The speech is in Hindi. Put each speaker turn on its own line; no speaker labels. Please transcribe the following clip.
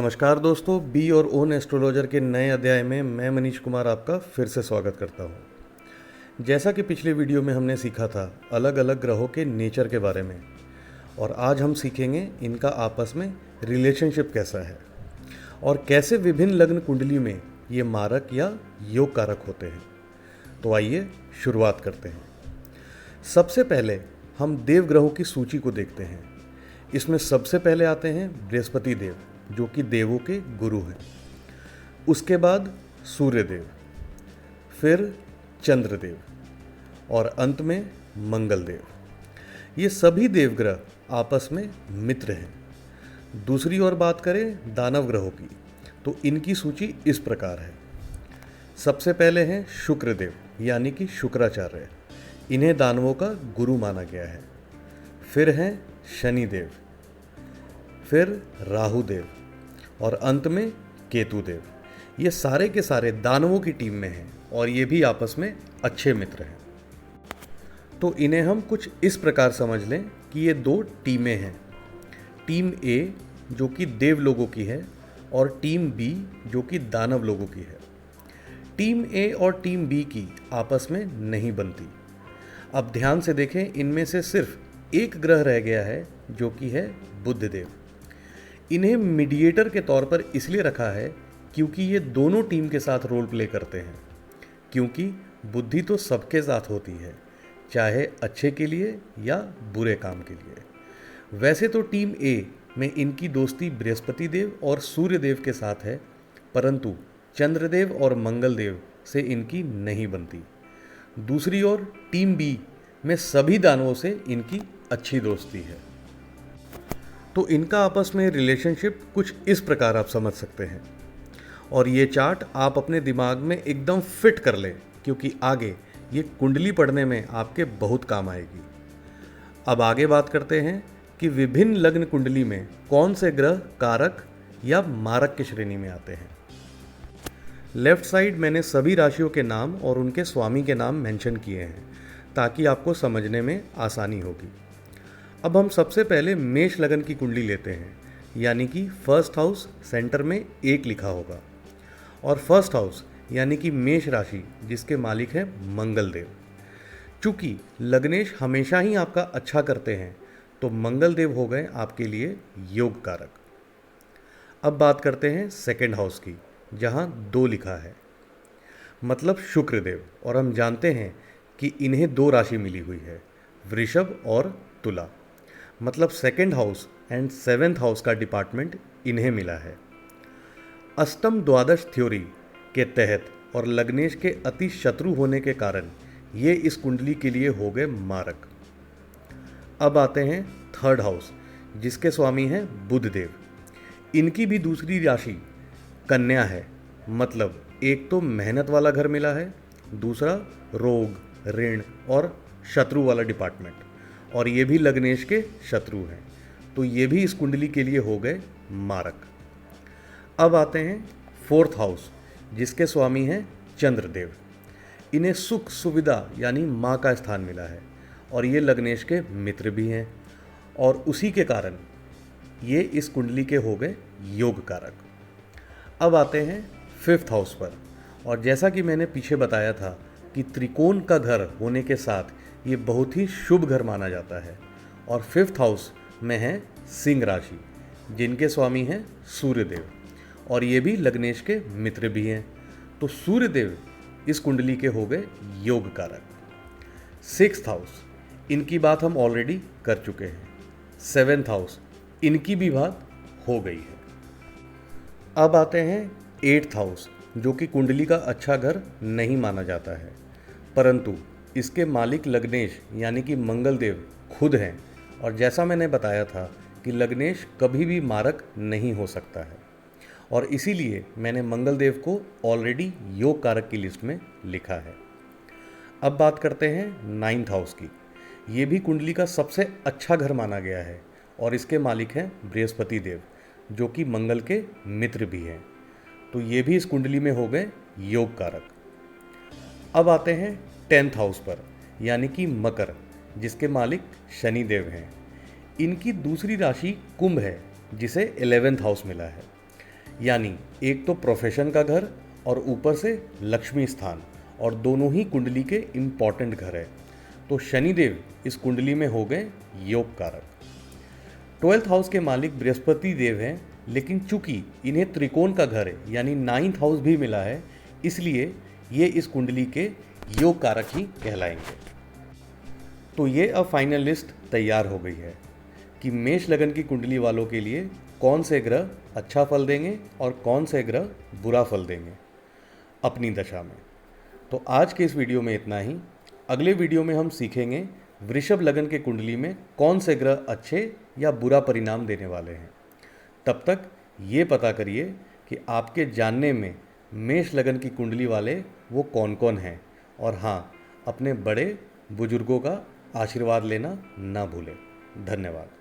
नमस्कार दोस्तों, बी और ओन एस्ट्रोलॉजर के नए अध्याय में मैं मनीष कुमार आपका फिर से स्वागत करता हूँ। जैसा कि पिछले वीडियो में हमने सीखा था अलग अलग ग्रहों के नेचर के बारे में, और आज हम सीखेंगे इनका आपस में रिलेशनशिप कैसा है और कैसे विभिन्न लग्न कुंडली में ये मारक या योग कारक होते हैं। तो आइए शुरुआत करते हैं। सबसे पहले हम देव ग्रहों की सूची को देखते हैं। इसमें सबसे पहले आते हैं बृहस्पति देव, जो कि देवों के गुरु हैं। उसके बाद सूर्य देव, फिर चंद्रदेव और अंत में मंगल देव। ये सभी देवग्रह आपस में मित्र हैं। दूसरी ओर बात करें दानव ग्रहों की, तो इनकी सूची इस प्रकार है। सबसे पहले हैं शुक्र देव, यानी कि शुक्राचार्य। इन्हें दानवों का गुरु माना गया है। फिर हैं शनि देव, फिर राहु देव और अंत में केतु देव। ये सारे के सारे दानवों की टीम में हैं और ये भी आपस में अच्छे मित्र हैं। तो इन्हें हम कुछ इस प्रकार समझ लें कि ये दो टीमें हैं। टीम ए जो कि देव लोगों की है और टीम बी जो कि दानव लोगों की है। टीम ए और टीम बी की आपस में नहीं बनती। अब ध्यान से देखें, इनमें से सिर्फ एक ग्रह रह गया है जो कि है बुध देव। इन्हें मीडिएटर के तौर पर इसलिए रखा है क्योंकि ये दोनों टीम के साथ रोल प्ले करते हैं, क्योंकि बुद्धि तो सबके साथ होती है, चाहे अच्छे के लिए या बुरे काम के लिए। वैसे तो टीम ए में इनकी दोस्ती बृहस्पति देव और सूर्य देव के साथ है, परंतु चंद्रदेव और मंगल देव से इनकी नहीं बनती। दूसरी ओर टीम बी में सभी दानवों से इनकी अच्छी दोस्ती है। तो इनका आपस में रिलेशनशिप कुछ इस प्रकार आप समझ सकते हैं, और ये चार्ट आप अपने दिमाग में एकदम फिट कर लें, क्योंकि आगे ये कुंडली पढ़ने में आपके बहुत काम आएगी। अब आगे बात करते हैं कि विभिन्न लग्न कुंडली में कौन से ग्रह कारक या मारक की श्रेणी में आते हैं। लेफ्ट साइड मैंने सभी राशियों के नाम और उनके स्वामी के नाम मेंशन किए हैं, ताकि आपको समझने में आसानी होगी। अब हम सबसे पहले मेष लगन की कुंडली लेते हैं, यानी कि फर्स्ट हाउस सेंटर में 1 लिखा होगा, और फर्स्ट हाउस यानी कि मेष राशि जिसके मालिक हैं मंगल देव। चूँकि लग्नेश हमेशा ही आपका अच्छा करते हैं, तो मंगल देव हो गए आपके लिए योग कारक। अब बात करते हैं सेकेंड हाउस की, जहाँ 2 लिखा है, मतलब शुक्र देव, और हम जानते हैं कि इन्हें 2 राशि मिली हुई है, वृषभ और तुला। मतलब second house and 7th house का डिपार्टमेंट इन्हें मिला है। अष्टम द्वादश थ्योरी के तहत और लग्नेश के अति शत्रु होने के कारण ये इस कुंडली के लिए हो गए मारक। अब आते हैं थर्ड हाउस, जिसके स्वामी हैं बुध देव। इनकी भी दूसरी राशि कन्या है, मतलब एक तो मेहनत वाला घर मिला है, दूसरा रोग, ऋण और शत्रु वाला डिपार्टमेंट, और ये भी लग्नेश के शत्रु हैं, तो ये भी इस कुंडली के लिए हो गए मारक। अब आते हैं फोर्थ हाउस, जिसके स्वामी हैं चंद्रदेव। इन्हें सुख सुविधा यानी माँ का स्थान मिला है, और ये लग्नेश के मित्र भी हैं, और उसी के कारण ये इस कुंडली के हो गए योग कारक। अब आते हैं फिफ्थ हाउस पर, और जैसा कि मैंने पीछे बताया था कि त्रिकोण का घर होने के साथ ये बहुत ही शुभ घर माना जाता है, और फिफ्थ हाउस में है सिंह राशि, जिनके स्वामी हैं सूर्यदेव, और ये भी लग्नेश के मित्र भी हैं, तो सूर्यदेव इस कुंडली के हो गए योग कारक। सिक्स्थ हाउस, इनकी बात हम ऑलरेडी कर चुके हैं। 7th हाउस, इनकी भी बात हो गई है। अब आते हैं 8th हाउस, जो कि कुंडली का अच्छा घर नहीं माना जाता है, परंतु इसके मालिक लग्नेश यानी कि मंगल देव खुद हैं, और जैसा मैंने बताया था कि लग्नेश कभी भी मारक नहीं हो सकता है, और इसीलिए मैंने मंगल देव को ऑलरेडी योग कारक की लिस्ट में लिखा है। अब बात करते हैं 9th हाउस की। ये भी कुंडली का सबसे अच्छा घर माना गया है, और इसके मालिक हैं बृहस्पति देव, जो कि मंगल के मित्र भी हैं, तो ये भी इस कुंडली में हो गए योग कारक। अब आते हैं 10th हाउस पर, यानी कि मकर, जिसके मालिक शनि देव हैं। इनकी दूसरी राशि कुंभ है, जिसे 11th हाउस मिला है। यानी एक तो प्रोफेशन का घर और ऊपर से लक्ष्मी स्थान, और दोनों ही कुंडली के इम्पॉर्टेंट घर है। तो शनिदेव इस कुंडली में हो गए योग कारक। 12th हाउस के मालिक बृहस्पति देव हैं, लेकिन चूंकि इन्हें त्रिकोण का घर है यानी 9th हाउस भी मिला है, इसलिए ये इस कुंडली के योग कारक ही कहलाएंगे। तो ये अब फाइनल लिस्ट तैयार हो गई है कि मेष लगन की कुंडली वालों के लिए कौन से ग्रह अच्छा फल देंगे और कौन से ग्रह बुरा फल देंगे अपनी दशा में। तो आज के इस वीडियो में इतना ही। अगले वीडियो में हम सीखेंगे वृषभ लगन के कुंडली में कौन से ग्रह अच्छे या बुरा परिणाम देने वाले हैं। तब तक ये पता करिए कि आपके जानने में मेष लगन की कुंडली वाले वो कौन कौन हैं, और हाँ, अपने बड़े बुजुर्गों का आशीर्वाद लेना ना भूलें। धन्यवाद।